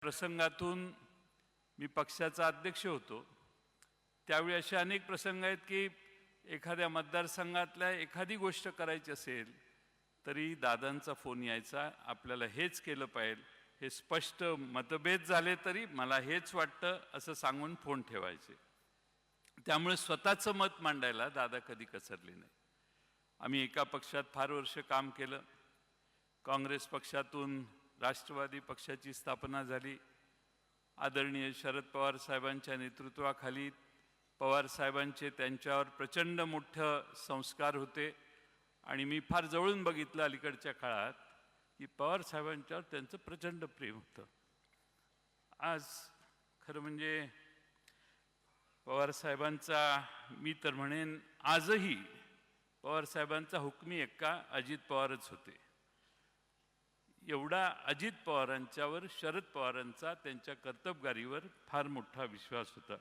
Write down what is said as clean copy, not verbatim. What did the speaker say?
प्रसंगातून मी पक्षाचा अध्यक्ष होतो त्यावेळी असे अनेक प्रसंग आहेत की एखाद्या मतदारसंघातल्या एखादी गोष्ट करायची असेल तरी दादांचा फोन यायचा, आपल्याला हेच केलं पाहिजे, हे स्पष्ट मतभेद झाले तरी मला हेच वाटतं असं सांगून फोन ठेवायचे. त्यामुळे स्वतःचं मत मांडायला दादा कधी कचरले नाही. आम्ही एका पक्षात फार वर्ष काम केलं. काँग्रेस पक्षातून राष्ट्रवादी पक्षाची स्थापना झाली. आदरणीय शरद पवार साहेबांच्या नेतृत्वाखाली पवार साहेबांचे त्यांच्यावर प्रचंड मोठे संस्कार होते आणि मी फार जवळून बघितलं अलीकडच्या काळात की पवार साहेबांच्यावर त्यांचं प्रचंड प्रेम होतं. आज खरं म्हणजे पवार साहेबांचा मी तर म्हणेन आजही पवार साहेबांचा हुकमी एक्का अजित पवारच होते. एवढा अजित पवारांच्यावर शरद पवारांचा त्यांच्या कर्तबगारीवर फार मोठा विश्वास होता.